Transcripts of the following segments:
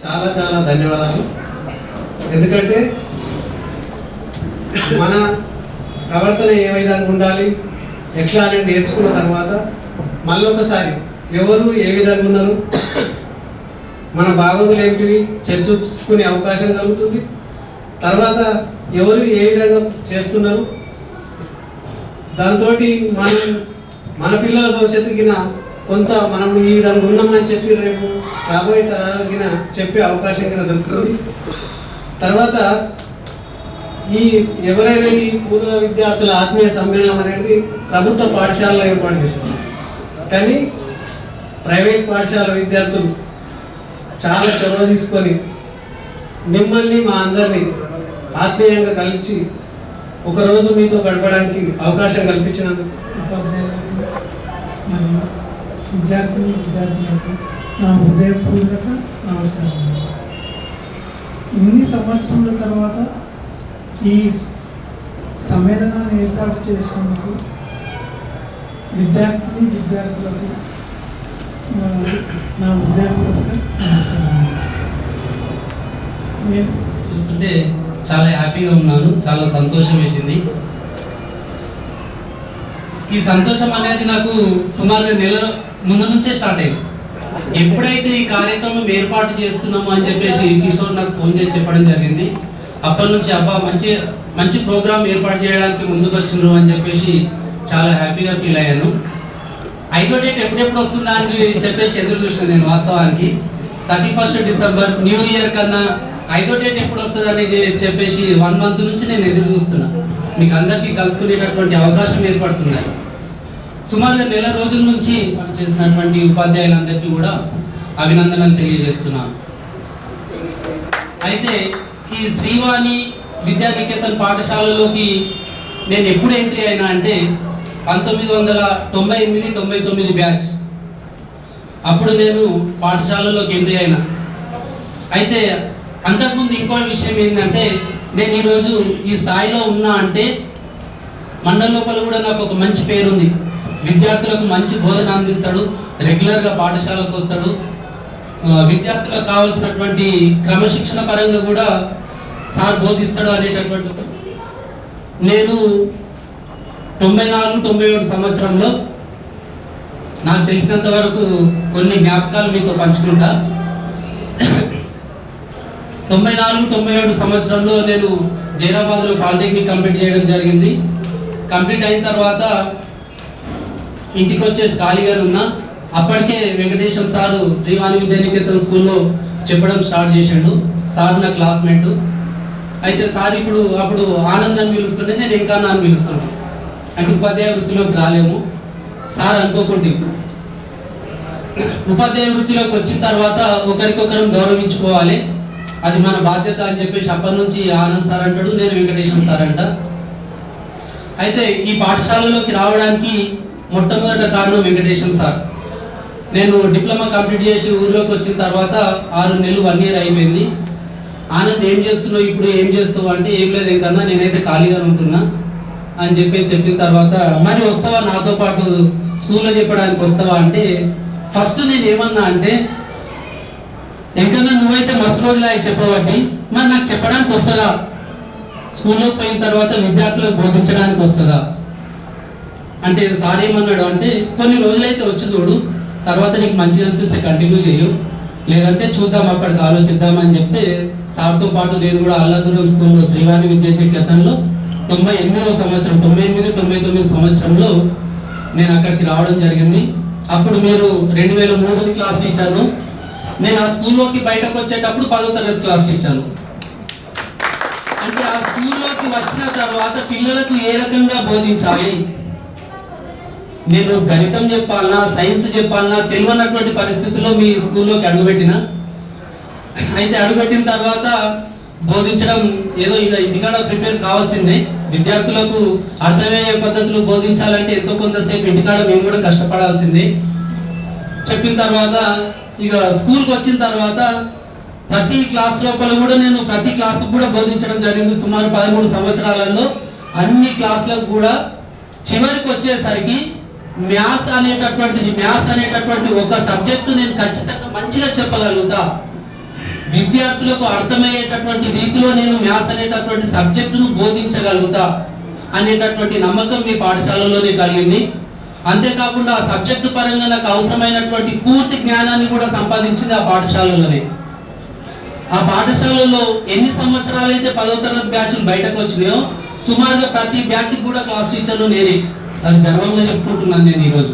చాలా చాలా ధన్యవాదాలు. ఎందుకంటే మన ప్రవర్తన ఏ విధంగా ఉండాలి, ఎట్లా అనేది నేర్చుకున్న తర్వాత మళ్ళొకసారి ఎవరు ఏ విధంగా ఉన్నారు, మన బాగోగులు ఏమిటివి చర్చించుకునే అవకాశం కలుగుతుంది. తర్వాత ఎవరు ఏ విధంగా చేస్తున్నారు, దాంతో మన పిల్లల భవిష్యత్తుకి కొంత మనం ఈ విధంగా ఉన్నామని చెప్పి రేపు రాబోయే తరాలకి చెప్పే అవకాశం కింద దొరుకుతుంది. తర్వాత ఎవరైనా ఈ పూర్వ విద్యార్థుల ఆత్మీయ సమ్మేళనం అనేది ప్రభుత్వ పాఠశాలలో ఏర్పాటు చేస్తారు. కానీ ప్రైవేట్ పాఠశాల విద్యార్థులు చాలా చొరవ తీసుకొని మిమ్మల్ని మా అందరినీ ఆత్మీయంగా కలిసి ఒకరోజు మీతో గడపడానికి అవకాశం కల్పించినందుకు ఉపాధ్యాయులకు మరియు విద్యార్థులకు నా హృదయపూర్వక నమస్కారం. ఇన్ని సంవత్సరాల తర్వాత ఈ సమ్మేళనాన్ని ఏర్పాటు చేసినందుకు విద్యార్థులకు నా హృదయపూర్వక నమస్కారం. నేను చూస్తుంటే చాలా హ్యాపీగా ఉన్నాను, చాలా సంతోషం వేసింది. ఈ సంతోషం అనేది నాకు సుమారు నెల ముందు నుంచే స్టార్ట్ అయింది. ఎప్పుడైతే ఈ కార్యక్రమం ఏర్పాటు చేస్తున్నామో అని చెప్పేసి కిషోర్ నాకు ఫోన్ చేసి చెప్పడం జరిగింది. అప్పటి నుంచి అబ్బా మంచి ప్రోగ్రామ్ ఏర్పాటు చేయడానికి ముందుకు వచ్చిండ్రు అని చెప్పేసి చాలా హ్యాపీగా ఫీల్ అయ్యాను. 5వ డేట్ ఎప్పుడెప్పుడు వస్తుందా అని చెప్పేసి ఎదురు చూసాను నేను. వాస్తవానికి 31 డిసెంబర్ న్యూ ఇయర్ కన్నా 5వ డేట్ ఎప్పుడు వస్తుంది అని చెప్పేసి 1 మంత్ నుంచి నేను ఎదురు చూస్తున్నా. మీకు అందరికీ కలుసుకునేటటువంటి అవకాశం ఏర్పడుతున్నాయి. సుమారు నెల రోజుల నుంచి మనం చేసినటువంటి ఉపాధ్యాయులందరికీ కూడా అభినందనలు తెలియజేస్తున్నాను. అయితే ఈ శ్రీవాణి విద్యానికేతన్ పాఠశాలలోకి నేను ఎప్పుడు ఎంట్రీ అయినా అంటే 1998-99 బ్యాచ్ అప్పుడు నేను పాఠశాలలోకి ఎంట్రీ అయినా. అయితే అంతకుముందు ఇంకో విషయం ఏంటంటే, నేను ఈరోజు ఈ స్థాయిలో ఉన్నా అంటే మండల లోపల కూడా నాకు ఒక మంచి పేరుంది. విద్యార్థులకు మంచి బోధన అందిస్తాడు, రెగ్యులర్గా పాఠశాలకు వస్తాడు, విద్యార్థులకు కావాల్సినటువంటి క్రమశిక్షణ పరంగా కూడా సార్ బోధిస్తాడు అనేటటువంటి. నేను 94-97 సంవత్సరంలో నాకు తెలిసినంత వరకు కొన్ని జ్ఞాపకాలు మీతో పంచుకుంటా. 94-97 సంవత్సరంలో నేను జైరాబాద్లో పాలిటెక్నిక్ కంప్లీట్ చేయడం జరిగింది. కంప్లీట్ అయిన తర్వాత ఇంటికి వచ్చేసి ఖాళీగానే ఉన్నా. అప్పటికే వెంకటేశం సారు శ్రీవాణి విద్యానికేతన్ స్కూల్లో చెప్పడం స్టార్ట్ చేసిండు. సార్ నా క్లాస్మేట్. అయితే సార్ అప్పుడు ఆనందాన్ని పిలుస్తుంటే నేను ఇంకా నాన్న పిలుస్తున్నాను. అంటే ఉపాధ్యాయ వృత్తిలోకి రాలేము సార్ అనుకోకుండా. ఉపాధ్యాయ వృత్తిలోకి వచ్చిన తర్వాత ఒకరికొకరం గౌరవించుకోవాలి, అది మన బాధ్యత అని చెప్పేసి అప్పటి నుంచి ఆనంద్ సార్ అంటాడు, నేను వెంకటేశం సార్ అంట. అయితే ఈ పాఠశాలలోకి రావడానికి మొట్టమొదటి కారణం వెంకటేశం సార్. నేను డిప్లొమా కంప్లీట్ చేసి ఊర్లోకి వచ్చిన తర్వాత 6 నెలలు 1 ఇయర్ అయిపోయింది. ఆనంద్ ఏం చేస్తున్నావు ఇప్పుడు, ఏం చేస్తావు అంటే ఏం లేదు ఇంకన్నా నేనైతే ఖాళీగానే ఉంటున్నా అని చెప్పిన తర్వాత మరి వస్తావా నాతో పాటు స్కూల్లో చెప్పడానికి వస్తావా అంటే ఫస్ట్ నేను ఏమన్నా అంటే ఎంకన్నా నువ్వైతే మస్తు రోజులు అవి చెప్పబట్టి మరి నాకు చెప్పడానికి వస్తుందా, స్కూల్లోకి పోయిన తర్వాత విద్యార్థులకు బోధించడానికి వస్తుందా అంటే సార్ ఏమన్నాడు అంటే కొన్ని రోజులైతే వచ్చి చూడు, తర్వాత నీకు మంచిగా అనిపిస్తే కంటిన్యూ చేయు, లేదంటే చూద్దాం అప్పటికి ఆలోచిద్దామని చెప్తే సార్తో పాటు నేను కూడా అల్లాదురం స్కూల్లో శ్రీవాణి విద్యానికేతన్లో 98వ సంవత్సరం 98-99 సంవత్సరంలో నేను అక్కడికి రావడం జరిగింది. అప్పుడు మీరు 2003 క్లాస్ టీచర్ను. నేను ఆ స్కూల్లోకి బయటకు వచ్చేటప్పుడు 10వ తరగతి క్లాస్ టీచర్ను. అంటే ఆ స్కూల్లోకి వచ్చిన తర్వాత పిల్లలకు ఏ రకంగా బోధించాలి, నేను గణితం చెప్పాలన్నా సైన్స్ చెప్పాలన్నా తెలియనటువంటి పరిస్థితుల్లో మీ స్కూల్లోకి అడుగుపెట్టిన. అయితే అడుగుపెట్టిన తర్వాత బోధించడం ఏదో ఇక ఇంటికాడ ప్రిపేర్ కావాల్సిందే. విద్యార్థులకు అర్థమయ్యే పద్ధతులు బోధించాలంటే ఎంతో కొంతసేపు ఇంటికాడ మేము కూడా కష్టపడాల్సిందే. చెప్పిన తర్వాత ఇక స్కూల్కి వచ్చిన తర్వాత ప్రతి క్లాస్ లోపల కూడా నేను ప్రతి క్లాస్కి కూడా బోధించడం జరిగింది. సుమారు 13 సంవత్సరాలలో అన్ని క్లాసులకు కూడా చివరికి వచ్చేసరికి మ్యాథ్స్ అనేటటువంటి ఒక సబ్జెక్టు నేను ఖచ్చితంగా మంచిగా చెప్పగలుగుతా. విద్యార్థులకు అర్థమయ్యేటటువంటి రీతిలో నేను మ్యాథ్స్ అనేటటువంటి సబ్జెక్టును బోధించగలుగుతా అనేటటువంటి నమ్మకం మీ పాఠశాలలోనే కలిగింది. అంతేకాకుండా ఆ సబ్జెక్టు పరంగా నాకు అవసరమైనటువంటి పూర్తి జ్ఞానాన్ని కూడా సంపాదించింది ఆ పాఠశాలలోనే. ఆ పాఠశాలలో ఎన్ని సంవత్సరాలు అయితే 10వ తరగతి బ్యాచ్లు బయటకు వచ్చినాయో సుమారుగా ప్రతి బ్యాచ్కి కూడా క్లాస్ టీచర్ను నేనే. అది గర్వంగా చెప్పుకుంటున్నాను నేను ఈరోజు.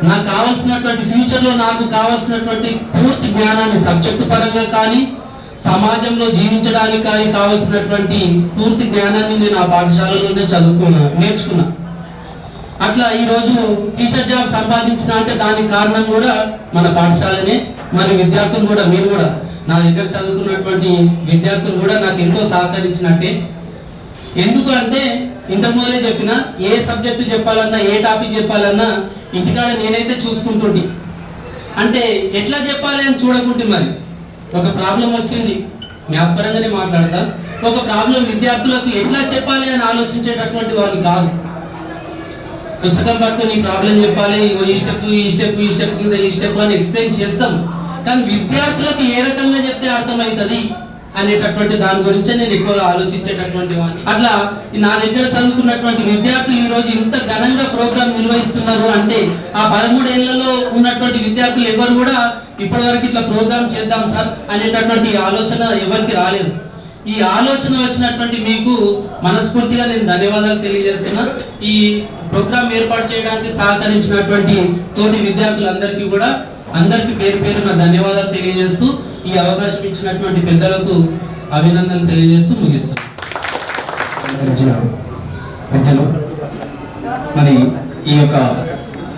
నాకు కావాల్సినటువంటి ఫ్యూచర్లో నాకు కావాల్సినటువంటి పూర్తి జ్ఞానాన్ని సబ్జెక్టు పరంగా కానీ సమాజంలో జీవించడానికి కానీ కావాల్సినటువంటి పూర్తి జ్ఞానాన్ని నేను ఆ పాఠశాలలోనే నేర్చుకున్నా. అట్లా ఈరోజు టీచర్ జాబ్ సంపాదించిన అంటే దానికి కారణం కూడా మన పాఠశాలనే. మరి విద్యార్థులు కూడా, మీరు కూడా నా దగ్గర చదువుకున్నటువంటి విద్యార్థులు కూడా నాకు ఎంతో సహకరించినట్టే. ఎందుకు అంటే ఇంతకు మొదలే చెప్పిన, ఏ సబ్జెక్టు చెప్పాలన్నా ఏ టాపిక్ చెప్పాలన్నా ఇంటికాడ నేనైతే చూసుకుంటుండి. అంటే ఎట్లా చెప్పాలి అని చూడకుంటే మరి ఒక ప్రాబ్లం వచ్చింది, మ్యాథ్స్ పరంగానే మాట్లాడతా, ఒక ప్రాబ్లం విద్యార్థులకు ఎట్లా చెప్పాలి అని ఆలోచించేటటువంటి వాళ్ళు కాదు. పుస్తకం పట్టుకొని ఈ ప్రాబ్లం చెప్పాలి, ఈ స్టెప్ ఈ స్టెప్ ఈ స్టెప్ కింద ఈ స్టెప్ అని ఎక్స్ప్లెయిన్ చేస్తాం. కానీ విద్యార్థులకు ఏ రకంగా చెప్తే అర్థమవుతుంది అనేటటువంటి దాని గురించే నేను ఎక్కువగా ఆలోచించేటటువంటి వాడిని. అట్లా నా దగ్గర చదువుకున్నటువంటి విద్యార్థులు ఈ రోజు ఇంత ఘనంగా ప్రోగ్రాం నిర్వహిస్తున్నారు అంటే ఆ 13 ఏళ్లలో ఉన్నటువంటి విద్యార్థులు ఎవరు కూడా ఇప్పటివరకు ఇట్లా ప్రోగ్రాం చేద్దాం సార్ అనేటటువంటి ఆలోచన ఎవరికి రాలేదు. ఈ ఆలోచన వచ్చినటువంటి మీకు మనస్ఫూర్తిగా నేను ధన్యవాదాలు తెలియజేస్తున్నా. ఈ ప్రోగ్రాం ఏర్పాటు చేయడానికి సహకరించినటువంటి తోటి విద్యార్థులందరికీ కూడా అందరికీ పేరు పేరు నా ధన్యవాదాలు తెలియజేస్తూ ఈ అవకాశం ఇచ్చినటువంటి పెద్దలకు అభినందనలు తెలియజేస్తూ ముగిస్తాను. పెద్దలు, మరి ఈ యొక్క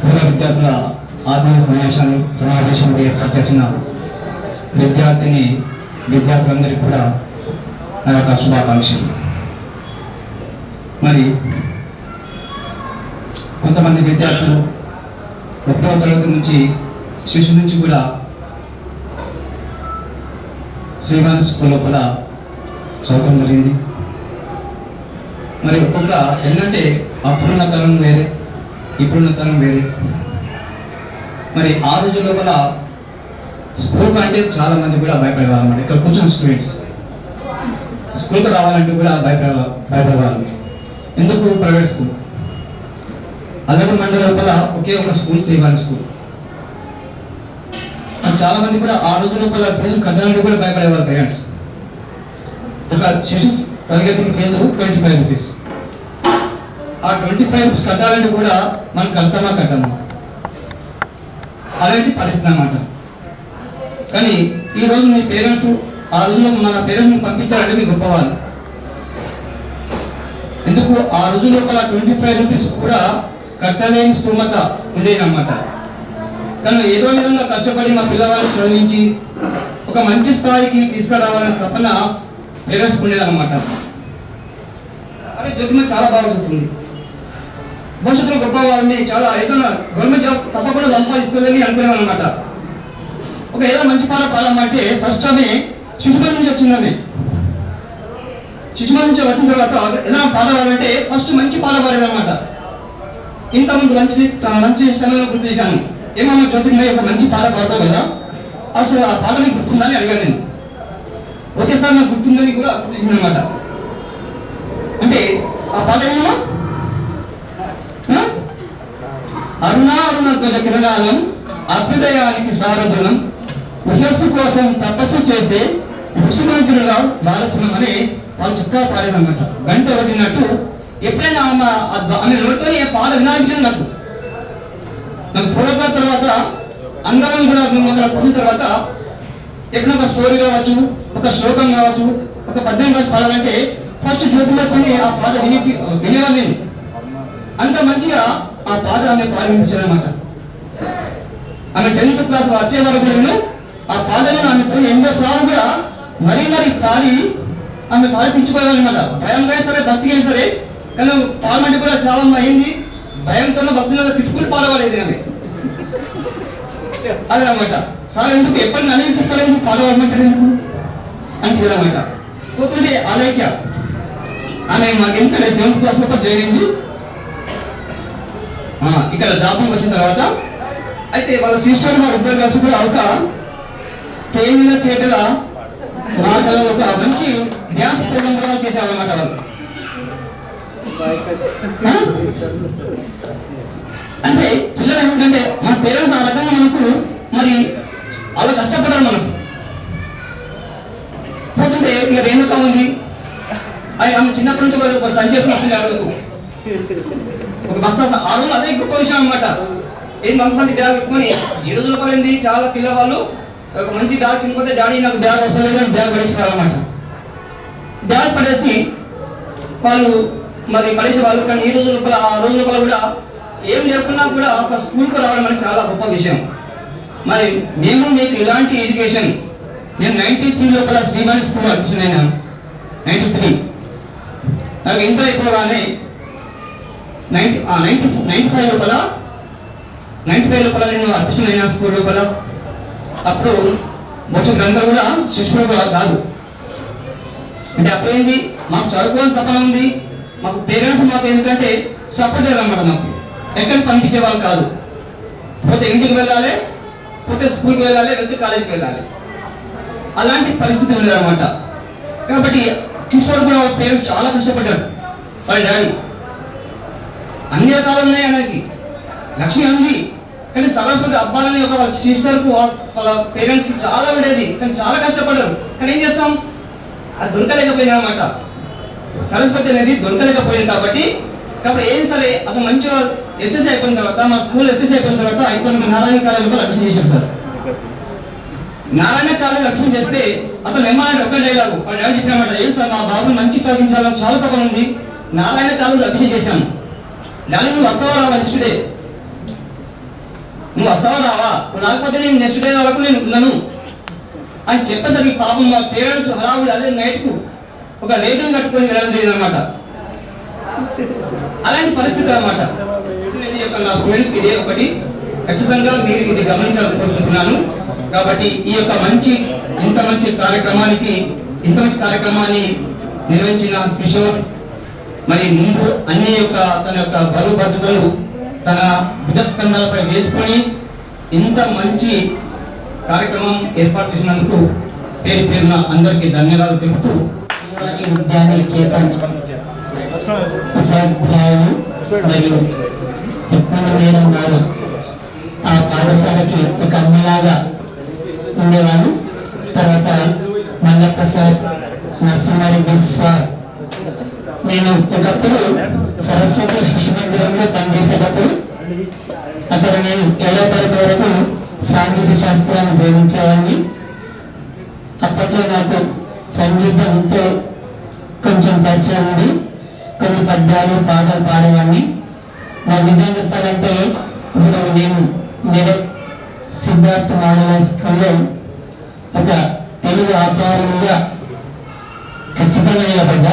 పూర్వ విద్యార్థుల ఆత్మీయ సమావేశాన్ని ఏర్పాటు చేసిన విద్యార్థులందరికీ కూడా నా యొక్క శుభాకాంక్షలు. మరి కొంతమంది విద్యార్థులు 1వ తరగతి నుంచి శిశు నుంచి కూడా శ్రీగాంధీ స్కూల్ లోపల చదవడం జరిగింది. మరి ఒక్కొక్క ఏంటంటే అప్పుడున్న తరం వేరే, ఇప్పుడున్న తరం వేరే. మరి ఆ రోజు లోపల స్కూల్ కంటే చాలా మంది కూడా భయపడేవారు అన్నమాట. ఇక్కడ కూర్చున్న స్టూడెంట్స్ స్కూల్కి రావాలంటే కూడా భయపడేవారు. ఎందుకు? Private school. అల్లూరి మండలం లోపల ఒకే ఒక స్కూల్ శ్రీగాంధీ స్కూల్. చాలా మంది కూడా ఆ రోజు లోపల ఫీజు కట్టాలంటే కూడా భయపడేవారు పేరెంట్స్. ఒక శిశు తరగతికి ఫీజు 25 రూపీస్. ఆ 25 రూపీస్ కట్టాలంటే కూడా మనం కట్టమా అలాంటి పరిస్థితి అన్నమాట. కానీ ఈ రోజు మీ పేరెంట్స్, ఆ రోజులో మన పేరెంట్స్ని పంపించాలంటే మీ గొప్పవాళ్ళు. ఎందుకు? ఆ రోజు లోపల 25 రూపీస్ కూడా కట్టలేని స్థూమత ఉండేది అన్నమాట. కానీ ఏదో విధంగా కష్టపడి మా పిల్లవాళ్ళని చదివించి ఒక మంచి స్థాయికి తీసుకురావాలని తప్పన పేరెంట్స్ ఉండేదన్నమాట. అరే జ్యోతిమ చాలా బాగా చదువుతుంది, భవిష్యత్తులో గొప్ప వాళ్ళని చాలా ఏదైనా గవర్నమెంట్ జాబ్ తప్పకుండా సంపాదిస్తుందని అనుకునేవాళ్ళు అనమాట. ఒక ఏదో మంచి పాట పాడమంటే ఫస్ట్ ఆమె శిశుమంది నుంచి వచ్చిందామె. శిశుమంది నుంచి వచ్చిన తర్వాత ఏదైనా పాట పాడాలంటే ఫస్ట్ మంచి పాట పాడేదన్నమాట. ఇంతకుముందు లంచ్ చేస్తానని గుర్తు చేశాను. ఏమన్నా జ్యోతిర్మయ ఒక మంచి పాట పాడతావు కదా, అసలు ఆ పాట నీకు గుర్తుందని అడిగాను నేను. ఒకేసారి నాకు గుర్తుందని కూడా గుర్తు చేసింది అనమాట. అంటే ఆ పాట ఏమన్నా అరుణారుణ కిరణాలం అభ్యుదయానికి సారథులం ఉషస్సు కోసం తపస్సు చేసే ఋషిమంజుల వారసులం అని వాళ్ళు చక్కగా పాడేదన్నమాట. గంట కొట్టినట్టు ఎప్పుడైనా ఆమె నోటితోనే పాట వినాలనిపించింది నాకు. 4 o'clock తర్వాత అందరం కూడా మేము అక్కడ కూర్చున్న తర్వాత ఎప్పుడైనా ఒక స్టోరీ కావచ్చు, ఒక శ్లోకం కావచ్చు, ఒక పద్యం కావచ్చు పాడాలంటే ఫస్ట్ జ్యోతిమతోనే ఆ పాట వినేవాళ్ళు నేను. అంత మంచిగా ఆ పాట ఆమె పాడి వినిపించాను అనమాట. ఆమె 10th క్లాస్ వచ్చే వరకు నేను ఆ పాటలను ఆమెతో 80 సార్లు కూడా మరీ పాడి ఆమె పాడిపించుకోవాలన్నమాట. భయంగా సరే భక్తిగా సరే, కానీ పాడమంటే కూడా చాలా అయింది. భయంతో భక్తులు తిట్టుకుని పాడవాడేది ఆమె. అదనమాట. సార్ ఎందుకు ఎప్పటి నన్ను వినిపిస్తాడు, ఎందుకు పాడవాడమంటాడు ఎందుకు అంటే అనమాట. పోతుంటే ఆలైక్య ఆమె మాకు ఎందుకంటే 7th క్లాస్ లో చేరింది. ఇక్కడ డాబుకి వచ్చిన తర్వాత అయితే వాళ్ళ సిస్టర్ వాళ్ళిద్దరు కలిసి కూడా తేనెల తేటల మాటల ఒక మంచి డ్యాన్స్ ప్రోగ్రామ్ కూడా చేసేవాళ్ళమాట వాళ్ళు. అంటే పిల్లలు ఏమిటంటే మన పేరెంట్స్ ఆ రకంగా మనకు మరి వాళ్ళు కష్టపడ్డారు మనకు. పోతుంటే ఇక రేణుక ఉంది, ఆమె చిన్నప్పటి నుంచి ఒక సంచి చేసుకుని వస్తుంది అడుగుతూ ఒక బస్తా ఆ రోజు అదే గొప్ప విషయం అనమాట. ఏం మనసు బ్యాగ్ పెట్టుకొని ఈ రోజుల పడింది చాలా పిల్లవాళ్ళు ఒక మంచి బ్యాగ్ చినిపోతే డాడీ నాకు బ్యాగ్ అవసరం లేదని బ్యాగ్ పడేసేవాళ్ళమాట. బ్యాగ్ పడేసి వాళ్ళు మరి పడేసేవాళ్ళు. కానీ ఈ రోజు లోపల ఆ రోజు లోపల కూడా ఏం లేకున్నా కూడా ఒక స్కూల్కి రావడం అనేది చాలా గొప్ప విషయం. మరి మేము మీకు ఇలాంటి ఎడ్యుకేషన్ నేను 93 లోపల శ్రీవాణి స్కూల్ అడ్మిషన్ అయినాను. 93 నాకు ఇంటర్ అయిపోగానే 95 లోపల నేను అడ్మిషన్ అయినా స్కూల్ లోపల. అప్పుడు బహుశా గ్రంథాలు కూడా శిష్యులు కూడా కాదు. అంటే అప్పుడేంది మాకు చదువుకోవాలని తపన ఉంది. మాకు పేరెంట్స్ మాకు ఎందుకంటే సపోర్ట్ అన్నమాట. మాకు ఎక్కడికి పంపించే వాళ్ళు కాదు. పోతే ఇంటికి వెళ్ళాలి, పోతే స్కూల్కి వెళ్ళాలి, వెళ్తే కాలేజీకి వెళ్ళాలి. అలాంటి పరిస్థితి ఉండదన్నమాట. కాబట్టి కిషోర్ కూడా వాళ్ళ పేరెంట్స్ చాలా కష్టపడ్డాడు. వాళ్ళ డాడీ అన్ని రకాలు ఉన్నాయి ఆయనకి. లక్ష్మి ఉంది కానీ సరస్వతి అబ్బాలని ఒక వాళ్ళ సిస్టర్కు వాళ్ళ పేరెంట్స్కి చాలా ఉండేది. కానీ చాలా కష్టపడ్డారు. కానీ ఏం చేస్తాం, అది దొరకలేకపోయింది అనమాట. సరస్వతి అనేది దొరకలేకపోయింది. కాబట్టి ఏం సరే అతను మంచిగా ఎస్ఎస్సీ అయిపోయిన తర్వాత మా స్కూల్ ఎస్ఎస్సీ అయిపోయిన తర్వాత ఇతను నారాయణ కాలేజీలో అడ్మిషన్ చేశారు సార్. నారాయణ కాలేజీ అడ్మిషన్ చేస్తే అతను ఏమన్నాడు, ఒక డైలాగు ఆ డాడీ చెప్పినమాట, ఏం సార్ మా బాబుని మంచి చదివించాలని చాలా తపన ఉంది, నారాయణ కాలేజీ అడ్మిషన్ చేశాను. డాడీ నువ్వు వస్తావా రావా నెక్స్ట్ డే, నువ్వు వస్తావా రావా, రాకపోతే నేను నెక్స్ట్ డే వరకు నేను ఉన్నాను అని చెప్పేసరికి పాపం మా పేరెంట్స్ హడావుడి అదే నైట్కు ఒక రేడియో కట్టుకొని వెళ్ళడం జరిగింది అనమాట. అలాంటి పరిస్థితి అనమాట. నా స్టూడెంట్స్కి ఇదే ఒకటి ఖచ్చితంగా మీరు ఇది గమనించాలని కోరుకుంటున్నాను. కాబట్టి ఈ యొక్క ఇంత మంచి కార్యక్రమాన్ని నిర్వహించిన కిషోర్ మరి ముందు అన్ని తన యొక్క బరువు బాధ్యతలు తన భుజస్కంధాలపై వేసుకొని ఇంత మంచి కార్యక్రమం ఏర్పాటు చేసినందుకు పేరు పేరున అందరికీ ధన్యవాదాలు తెలుపుతూ ఉపాధ్యాయులు మరియు మేడం గారు ఆ పాఠశాలకి ఒక అమ్మలాగా ఉండేవాళ్ళు. తర్వాత మల్లప్ప సార్, నరసింహారెడ్డి సార్. నేను ఒకప్పుడు సరస్వతి శిశు మందిరంలో పనిచేసేటప్పుడు అక్కడ నేను 7వ తరగతి వరకు సాంఘిక శాస్త్రాన్ని బోధించేవాడిని. అప్పట్లో నాకు సంగీతంతో కొంచెం పరిచయం ఉంది. కొన్ని పద్యాలు పాటలు పాడేవాడిని. నాకు నిజం చెప్పాలంటే ఇప్పుడు నేను మెదక్ సిద్ధార్థ మోడల్ స్కూల్లో ఒక తెలుగు ఆచార్యులుగా ఖచ్చితంగా నిలబడ్డా.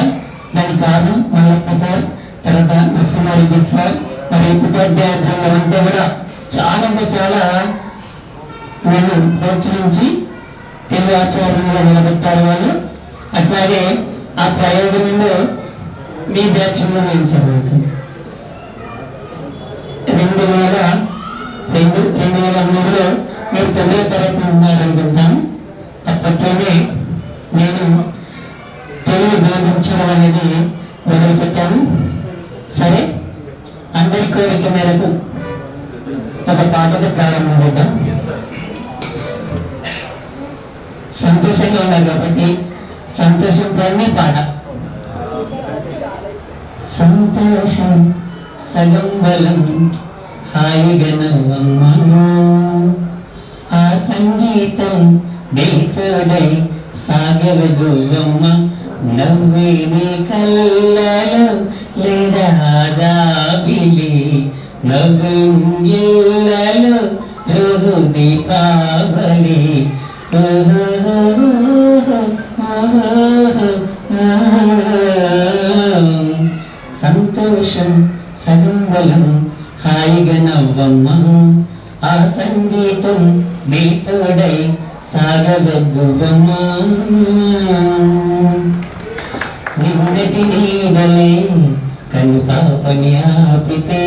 దానికి కారణం మల్లప్ప సార్, తర్వాత నరసింహారెడ్డి సార్ మరియు ఉపాధ్యాయులు అంతా కూడా చాలా అంటే చాలా నన్ను ప్రోత్సహించి తెలుగు ఆచార్యులుగా నిలబెట్టారు వాళ్ళు. అట్లాగే ఆ ప్రయోగంలో మీ బ్యాచ్ నేను చదువుతాను. 2003లో మీరు 9వ తరగతి ఉన్నారనుకుంటాను. అప్పట్లోనే నేను తెలుగు బోధించడం అనేది మొదలుపెట్టాను. సరే, అందరి కోరిక మేరకు ఒక పాటతో ప్రారంభం చేద్దాం. సంతోషంగా ఉన్నారు కాబట్టి సంతోషం పైనే పాట. సంతోషం సగం బలం హాయిగా నవ్వమ్మా, ఆ సంగీతం బేతోడై సాగవగోవమ్మ, నవ్వేని కళ్ళలో లేదా జాబిలి, నవ్వులలో రోజు దీపావళి. సంతోషం సగం బలం హాయిగా నవ్వమ్మ, ఆ సంగీతం నీతోడై సాగవగువమ్మ. నిన్నటి నీడలే కను పాపని ఆపితే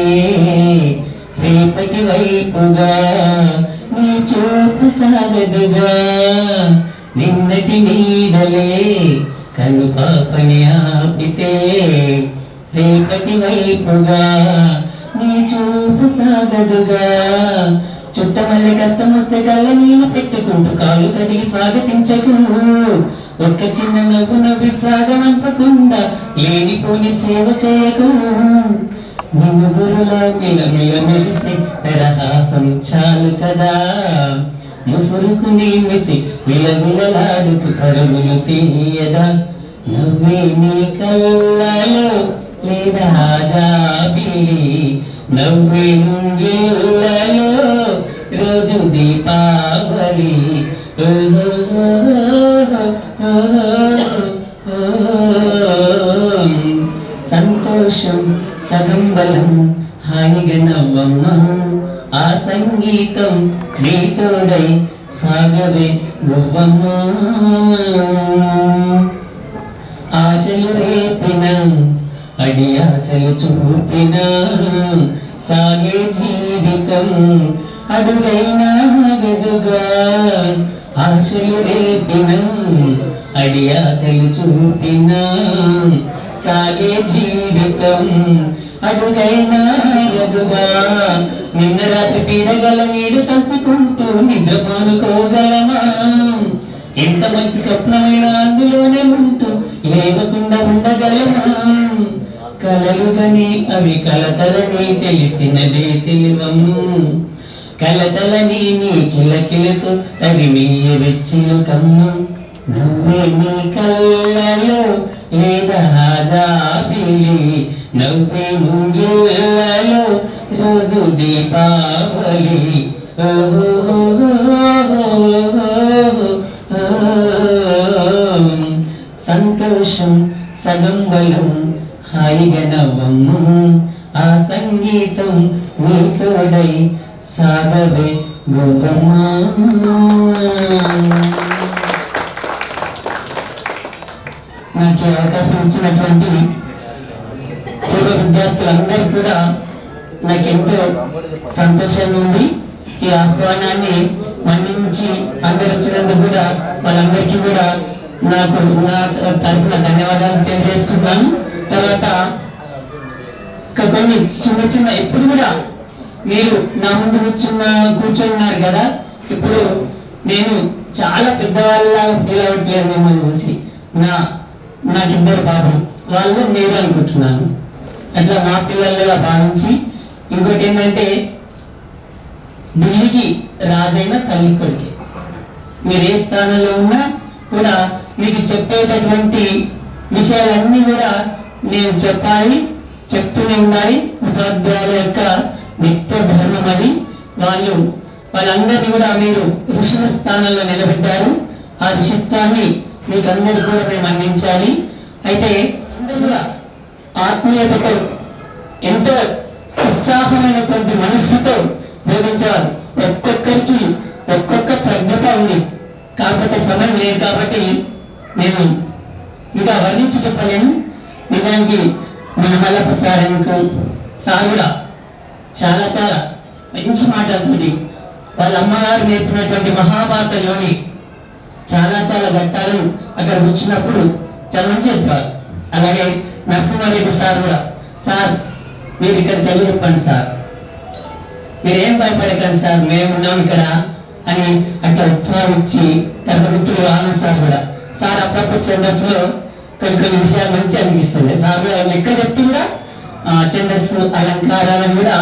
రేపటి వైపుగా నీ చూపు సాగదుగా నిన్నటి నీడలే కను పాపని ఆపితే రేపటి వైపుగా నీ చూపు సాగదుగా చుట్టమల్లె కష్టం వస్తే కళ్ళ నీళ్ళు పెట్టుకుంటూ కాలు కడిగి స్వాగతించకు ఒక్క చిన్న నవ్వు నవ్వి సాగనంపకుండా లేనిపోని సేవ చేయకు నిన్ను గురులా మిలమిల మెలిస్తే తరహాసం చాలు కదా ముసురుకుని మిసి విలవిలలాడుతూ పరుగులు తీయదా నవ్వే నీ కళ్ళలో లేదా జాబిలి నవ్వే ముంగిళ్ళలో రోజు దీపావళి సంతోషం సగం బలం హాయిగా నవ్వమ్మ ఆ సంగీతం నీ తోడై సాగవే గొవ్వమ్మ ఆశలు రేపిన అడి ఆశలు చూపిన సాగే జీవితం అడుగైనా గదుగా ఆశలు రేపిన అడి ఆశలు చూపిన సాగే జీవితం అడుగైనా గదుగా నిన్న రాత్రి పీడగల నీడు తలుచుకుంటూ నిద్రపోనుకోగలమా ఎంత మంచి స్వప్నమైన అందులోనే ఉంటూ లేవకుండా ఉండగలమా కలలుగని అవి కలతలని తెలిసినదే తెలివము కలతలని నీ కిలకిలతో తరిమీయ వెచ్చిలు కమ్ము నవ్వే నీ కళ్ళలో లేదా జాబిలి నవ్వే ముంగిళ్ళలో రోజు దీపావళి సంతోషం సగం బలం హాయిగా నవ్వమ్ము ఆ సంగీతం నీ తోడై సాగవే గోవమ్మ నాకు ఈ అవకాశం ఇచ్చినటువంటి పూర్వ విద్యార్థులందరూ కూడా నాకెంతో సంతోషంగా ఉంది ఈ ఆహ్వానాన్ని మన్నించి అందరు వచ్చినందుకు కూడా వాళ్ళందరికీ కూడా నాకు నా తరపున ధన్యవాదాలు తెలియజేసుకుంటున్నాను. తర్వాత కొన్ని చిన్న చిన్న ఇప్పుడు కూడా మీరు నా ముందు కూర్చున్నారు కదా, ఇప్పుడు నేను చాలా పెద్దవాళ్ళలాగా ఫీల్ అవ్వట్లేదు మిమ్మల్ని చూసి. నాకిద్దరు బాబు వాళ్ళు మీరు అనుకుంటున్నాను, అట్లా మా పిల్లలుగా భావించి. ఇంకోటి ఏంటంటే ఢిల్లీకి రాజైన తల్లి కొడుకే. మీరు ఏ స్థానంలో ఉన్నా కూడా మీకు చెప్పేటటువంటి విషయాలన్నీ కూడా నేను చెప్పాలి, చెప్తూనే ఉండాలి. ఉపాధ్యాయుల యొక్క నిత్య ధర్మం అది. వాళ్ళందరినీ కూడా మీరు ఋషుల స్థానంలో నిలబెట్టారు. ఆ ఋషిత్వాన్ని మీకు అందరికీ కూడా మేము అందించాలి. అయితే అందరూ కూడా ఆత్మీయతతో ఎంతో ఉత్సాహమైనటువంటి మనస్సుతో బోధించాలి. ఒక్కొక్కరికి ఒక్కొక్క ప్రజ్ఞత ఉంది. కాకపోతే సమయం లేదు కాబట్టి నేను ఇంకా వర్ణించి చెప్పలేను. నిజానికి మన మల్లప్ప సార్ కూడా చాలా చాలా మంచి మాటలతోటి వాళ్ళ అమ్మగారు నేర్పినటువంటి మహాభారతంలోని చాలా చాలా ఘట్టాలను అక్కడ వచ్చినప్పుడు చాలా మంచి చెప్పారు. అలాగే నరసింహారెడ్డి సార్ కూడా, సార్ మీరు ఇక్కడ తెలియజెప్పండి సార్, మీరేం భయపడకండి సార్, మేమున్నాం ఇక్కడ అని అట్లా ఉత్సాహం ఇచ్చి. తర్వాత మిత్రులు ఆనంద్ సార్ కూడా, సార్ అప్పుడప్పుడు ఛందస్సులో కొన్ని విషయాలు మంచి అనిపిస్తుంది. సార్ కూడా లెక్క చెప్తూ కూడా ఛందస్సు అలంకారాలను కూడా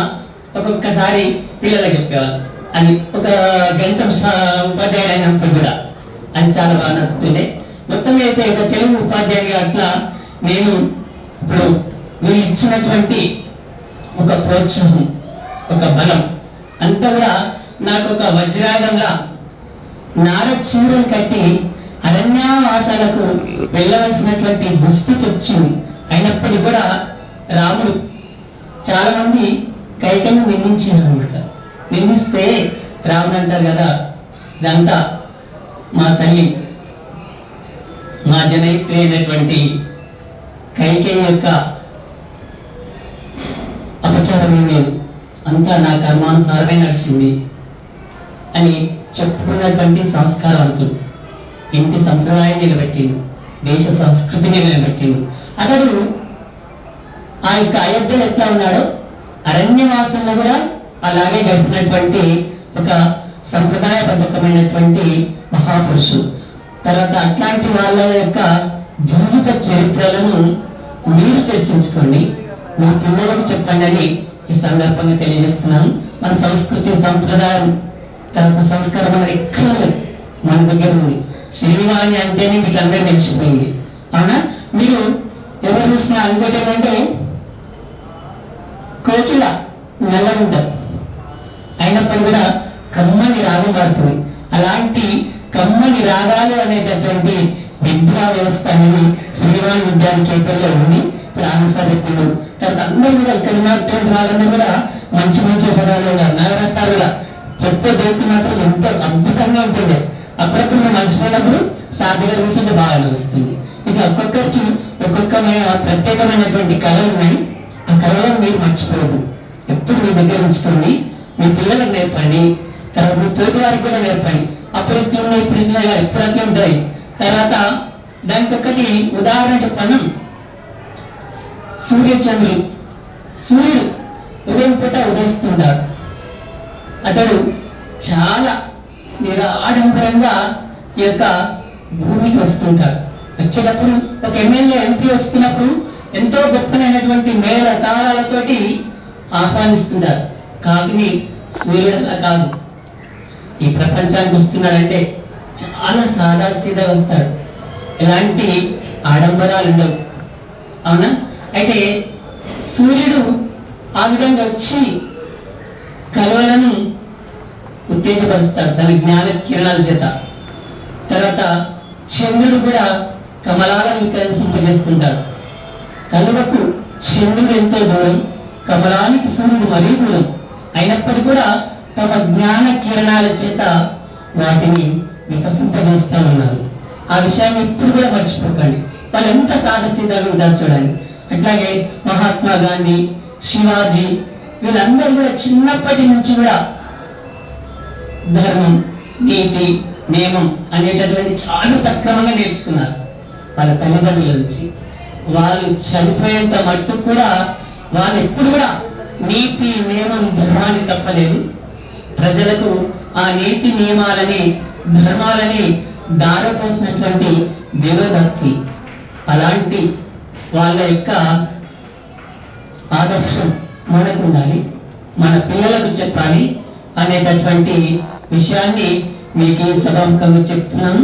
ఒక్కొక్కసారి పిల్లలకు చెప్పేవాళ్ళు. అది ఒక గ్రంథం ఉపాధ్యాయుడు అయినప్పుడు కూడా అది చాలా బాగా నచ్చుతుండే. మొత్తం అయితే ఒక తెలుగు ఉపాధ్యాయుడిగా అట్లా నేను ఇప్పుడు వీళ్ళు ఇచ్చినటువంటి ఒక ప్రోత్సాహం, ఒక బలం అంతా కూడా నాకు ఒక వజ్రాయుధంలా నార చీరలు కట్టి అరణ్యవాసాలకు వెళ్ళవలసినటువంటి దుస్థితి వచ్చింది. అయినప్పటికీ కూడా రాముడు చాలా మంది కైకను నిందించారు అనమాట. నిందిస్తే రాముడు అంటారు కదా, ఇదంతా మా తల్లి మా జనయిత్రి అయినటువంటి కైకేయి యొక్క అపచారం ఏం లేదు, అంతా నా కర్మానుసారమే నడిచింది అని చెప్పుకున్నటువంటి సంస్కారవంతుడు. ఇంటి సంప్రదాయం నిలబెట్టిండు, దేశ సంస్కృతిని నిలబెట్టిండు. అతడు ఆ యొక్క అయోధ్యలో ఎట్లా ఉన్నాడో అరణ్యవాసంలో కూడా అలాగే గడిపినటువంటి ఒక సంప్రదాయబద్ధకమైనటువంటి మహాపురుషుడు. తర్వాత అట్లాంటి వాళ్ళ యొక్క జీవిత చరిత్రలను మీరు చర్చించుకోండి, మీ పిల్లలకు చెప్పండి అని ఈ సందర్భంగా తెలియజేస్తున్నాను. మన సంస్కృతి సంప్రదాయం తర్వాత సంస్కారం అనేది ఎక్కడ లేదు, మన దగ్గర ఉంది. శ్రీవాణి అంటేనే మీకు అందరూ తెలిసిపోయింది, అవునా? మీరు ఎవరు చూసినా ఇంకోటి ఏంటంటే కోకిల నల్లగా ఉంటారు, అయినప్పుడు కూడా కమ్మని రాగం పాడుతుంది. అలాంటి కమ్మని రాగాలు అనేటటువంటి విద్యా వ్యవస్థ అనేది శ్రీవాణి విద్యానికేతన్లో ఉంది. ఇప్పుడు ఆనందసార్లు తర్వాత అందరూ కూడా ఇక్కడ ఉన్నటువంటి వాళ్ళందరూ కూడా మంచి మంచి పదాలు ఉన్నారు. నవరసాలు కూడా చెప్పే జ్యోతి మాత్రం ఎంతో అద్భుతంగా ఉంటుంది. అప్పుడప్పుడు మేము మర్చిపోయినప్పుడు సాధ్యంగా చూస్తుంటే బాగా అనిపిస్తుంది. ఇట్లా ఒక్కొక్కరికి ఒక్కొక్క ప్రత్యేకమైనటువంటి కళలు ఉన్నాయి. ఆ కళలను మీరు మర్చిపోవద్దు, ఎప్పుడు మీ దగ్గర ఉంచుకోండి. మీ పిల్లలకు నేర్పండి, తర్వాత మీ తోటి వారికి కూడా నేర్పండి. అప్పుడు ఎట్లా ఉన్నాయి, ఇప్పుడు ఇట్లా ఎప్పుడు అట్లా ఉంటాయి. తర్వాత దానికి ఒకటి ఉదాహరణ చెప్పాను. సూర్యుడు ఉదయం పూట ఉదయిస్తుంటాడు. అతడు చాలా నిరాడంబరంగా ఈ యొక్క భూమికి వస్తుంటాడు. వచ్చేటప్పుడు ఒక ఎమ్మెల్యే ఎంపీ వస్తున్నప్పుడు ఎంతో గొప్పనైనటువంటి మేళ తాళాలతోటి ఆహ్వానిస్తుంటారు. కానీ సూర్యుడు అలా కాదు. ఈ ప్రపంచానికి వస్తున్నాడంటే చాలా సాదాసీదా వస్తాడు, ఎలాంటి ఆడంబరాలు ఉండవు, అవునా? అయితే సూర్యుడు ఆ విధంగా వచ్చి కలవలను ఉత్తేజపరుస్తాడు తన జ్ఞాన కిరణాల చేత. తర్వాత చంద్రుడు కూడా కమలాలను వికసింపజేస్తుంటాడు. కలువకు చంద్రుడు ఎంతో దూరం, కమలానికి సూర్యుడు మరీ దూరం. అయినప్పటికీ కూడా తమ జ్ఞాన కిరణాల చేత వాటిని వికసింపజేస్తూ ఉన్నారు. ఆ విషయం ఎప్పుడు కూడా మర్చిపోకండి. వాళ్ళు ఎంత సాదాసీదాగా ఉంటారు చూడండి. అట్లాగే మహాత్మా గాంధీ, శివాజీ వీళ్ళందరూ కూడా చిన్నప్పటి నుంచి కూడా ధర్మం, నీతి, నియమం అనేటటువంటి చాలా సక్రమంగా నేర్చుకున్నారు వాళ్ళ తల్లిదండ్రుల నుంచి. వాళ్ళు చనిపోయేంత మట్టు కూడా వాళ్ళు ఎప్పుడు కూడా నీతి, నియమం, ధర్మాన్ని తప్పలేదు. ప్రజలకు ఆ నీతి నియమాలని ధర్మాలని దారపోసినటువంటి దేవదత్తి. అలాంటి వాళ్ళ యొక్క ఆదర్శం మనకు ఉండాలి, మన పిల్లలకు చెప్పాలి అనేటటువంటి విషయాన్ని మీకు ఈ సభాముఖంగా చెప్తున్నాను.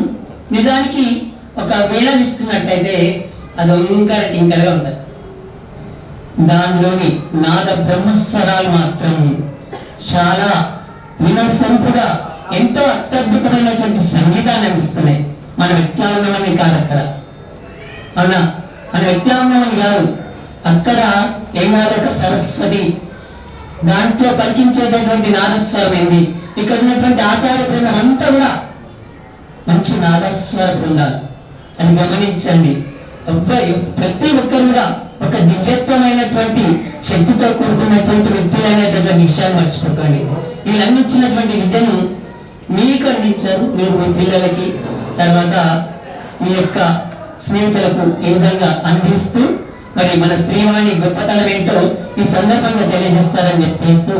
నిజానికి ఒక వీణ తీసుకున్నట్టయితే అది ఓంకార టింకరగా ఉంటుంది. దానిలోని నాద బ్రహ్మస్వరాలు మాత్రం చాలా వినసొంపుగా ఎంతో అత్యద్భుతమైనటువంటి సంగీతాన్ని అందిస్తున్నాయి. మనం ఎట్లా ఉన్నామని కాదు అక్కడ, అవునా? మనం ఎట్లా ఉన్నామని కాదు, అక్కడ ఏం కాదు, ఒక సరస్వతి దాంట్లో పలికించేటటువంటి నాదస్వరం ఏంది. ఇక్కడ ఉన్నటువంటి ఆచార్య బృందం అంతా కూడా మంచి నాదస్వర బృందాలు, అని గమనించండి. ప్రతి ఒక్కరు కూడా ఒక దివ్యత్వమైనటువంటి శక్తితో కూడుకున్నటువంటి వ్యక్తులైనటువంటి విషయాన్ని మర్చిపోకండి. వీళ్ళు అందించినటువంటి విద్యను మీకు అందించారు, మీరు మీ పిల్లలకి తర్వాత మీ యొక్క స్నేహితులకు ఈ విధంగా అందిస్తూ మరి మన శ్రీవాణి గొప్పతనం ఏంటో ఈ సందర్భంగా తెలియజేస్తారని చెప్పేస్తూ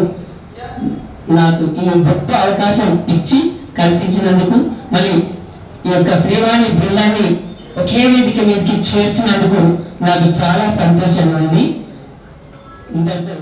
నాకు ఈ గొప్ప అవకాశం ఇచ్చి కల్పించినందుకు, మళ్ళీ ఈ యొక్క శ్రీవాణి బృందాన్ని ఒకే వేదిక మీదకి చేర్చినందుకు నాకు చాలా సంతోషంగా ఉంది. ఇంతటితో